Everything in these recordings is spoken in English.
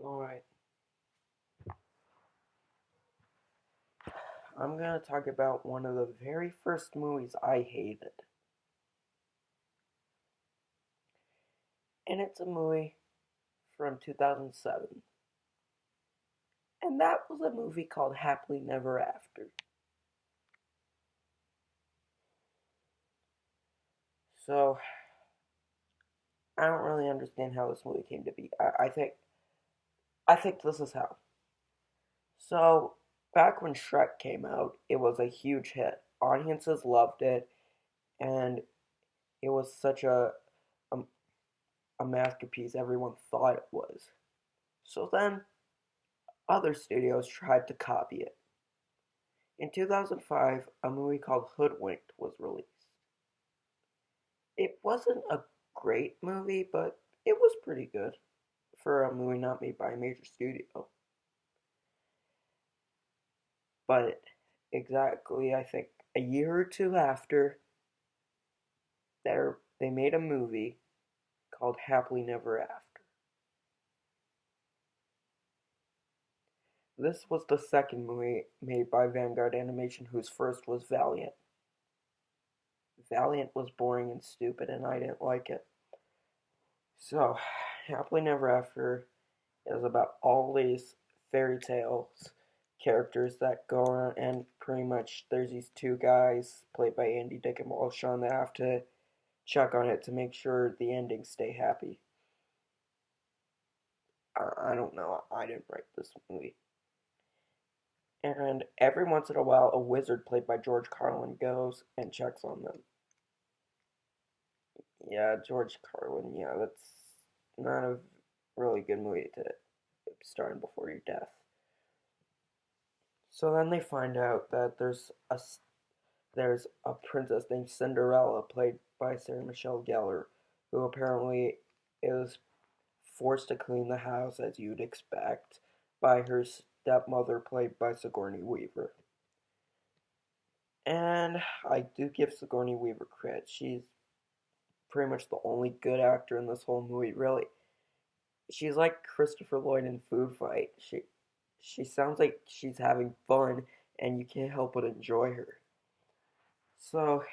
Alright, I'm gonna talk about one of the very first movies I hated. And it's a movie from 2007. And that was a movie called Happily Never After. So, I don't really understand how this movie came to be. I think this is how. So, back when Shrek came out, it was a huge hit. Audiences loved it, and it was such a, a masterpiece everyone thought it was. So then other studios tried to copy it. In 2005, a movie called Hoodwinked was released. It wasn't a great movie, but it was pretty good for a movie not made by a major studio. But exactly, I think a year or two after, they made a movie called Happily Never After. This was the second movie made by Vanguard Animation, whose first was Valiant. Valiant was boring and stupid, and I didn't like it. So, Happily Never After is about all these fairy tales characters that go around, and pretty much there's these two guys played by Andy Dick and Wallace Shawn that have to check on it to make sure the endings stay happy. I don't know. I didn't write this movie. And every once in a while, a wizard played by George Carlin goes and checks on them. Yeah, George Carlin. Yeah, that's not a really good movie to start before your death. So then they find out that there's a princess named Cinderella, played by Sarah Michelle Gellar, who apparently is forced to clean the house as you'd expect by her stepmother, played by Sigourney Weaver. And I do give Sigourney Weaver credit. She's pretty much the only good actor in this whole movie, really. She's like Christopher Lloyd in Food Fight. She sounds like she's having fun, and you can't help but enjoy her. So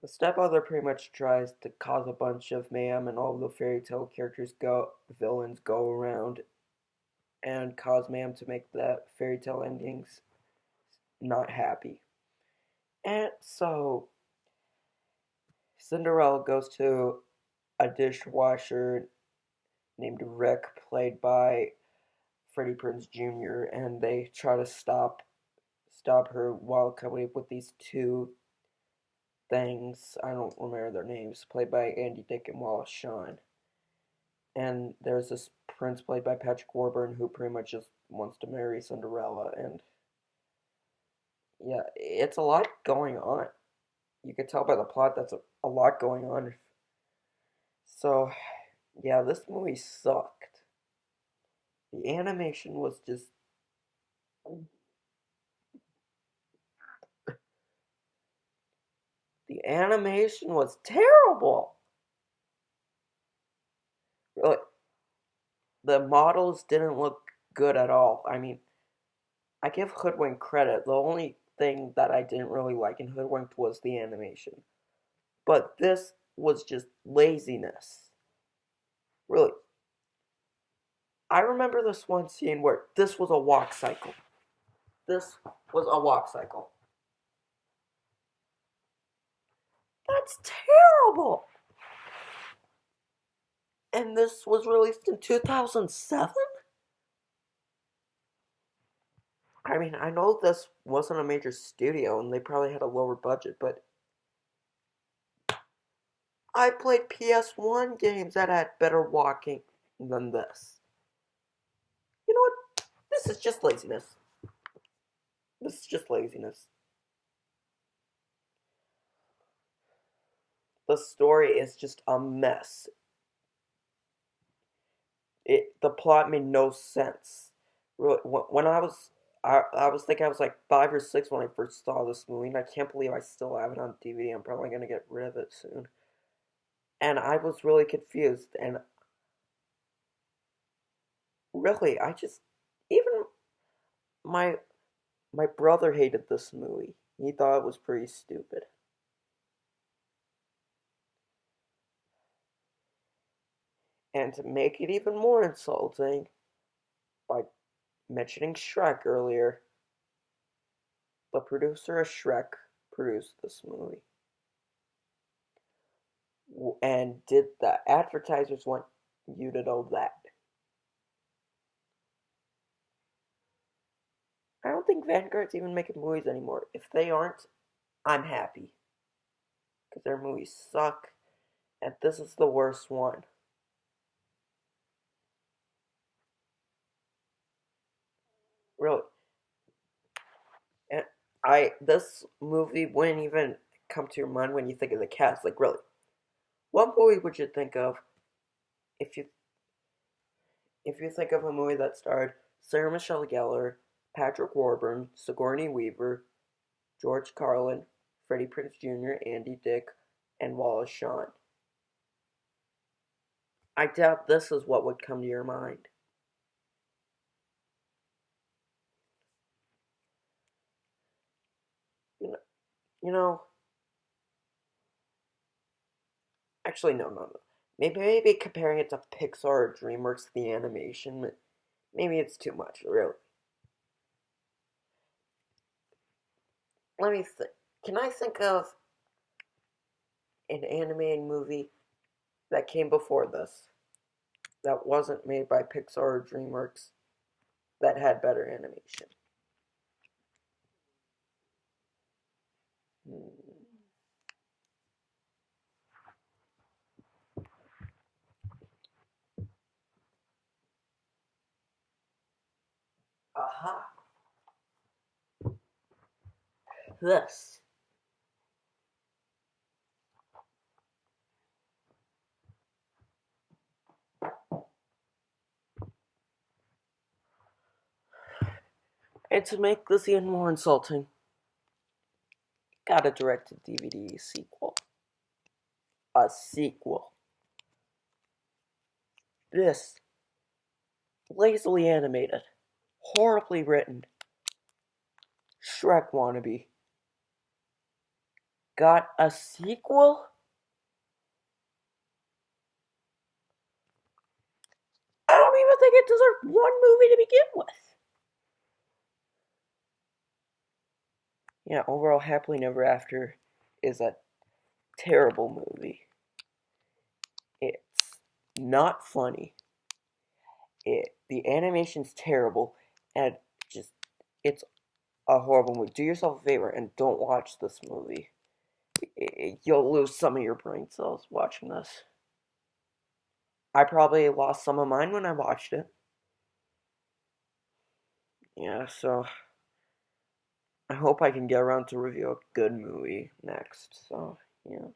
the stepmother pretty much tries to cause a bunch of mayhem, and all the fairy tale characters go villains go around and cause mayhem to make the fairy tale endings not happy. And so Cinderella goes to a dishwasher named Rick, played by Freddie Prinze Jr., and they try to stop her while coming up with these two things. I don't remember their names, played by Andy Dick and Wallace Shawn. And there's this prince played by Patrick Warburton who pretty much just wants to marry Cinderella. And yeah, it's a lot going on. You can tell by the plot that's a lot going on. So yeah, this movie sucked. The animation was just the animation was terrible. Really, the models didn't look good at all. I mean, I give Hoodwink credit. The only thing that I didn't really like in Hoodwinked was the animation. But this was just laziness. Really. I remember this one scene where this was a walk cycle. This was a walk cycle. That's terrible! And this was released in 2007? I mean, I know this wasn't a major studio and they probably had a lower budget, but I played PS1 games that had better walking than this. You know what? This is just laziness. This is just laziness. The story is just a mess. The plot made no sense. Really, when I was thinking I was like 5 or 6 when I first saw this movie, and I can't believe I still have it on DVD. I'm probably gonna get rid of it soon. And I was really confused, and Really, I just even my my brother hated this movie. He thought it was pretty stupid. And to make it even more insulting, by mentioning Shrek earlier, the producer of Shrek produced this movie. And did the advertisers want you to know that? I don't think Vanguard's even making movies anymore. If they aren't, I'm happy. Because their movies suck, and this is the worst one. Really. And this movie wouldn't even come to your mind when you think of the cast. Like, really, what movie would you think of if you think of a movie that starred Sarah Michelle Gellar, Patrick Warburton, Sigourney Weaver, George Carlin, Freddie Prinze Jr., Andy Dick, and Wallace Shawn? I doubt this is what would come to your mind. You know, you know actually, no, no, no. Maybe comparing it to Pixar or DreamWorks, the animation, maybe it's too much, really. Let me think. Can I think of an animated movie that came before this that wasn't made by Pixar or DreamWorks that had better animation? Hmm. Aha. This. And to make this even more insulting, got a directed DVD sequel. A sequel. This, lazily animated, horribly written, Shrek wannabe, got a sequel? I don't even think it deserved one movie to begin with. Yeah, overall, Happily Never After is a terrible movie. It's not funny. The animation's terrible, and just it's a horrible movie. Do yourself a favor and don't watch this movie. You'll lose some of your brain cells watching this. I probably lost some of mine when I watched it. Yeah, so I hope I can get around to review a good movie next. So, yeah.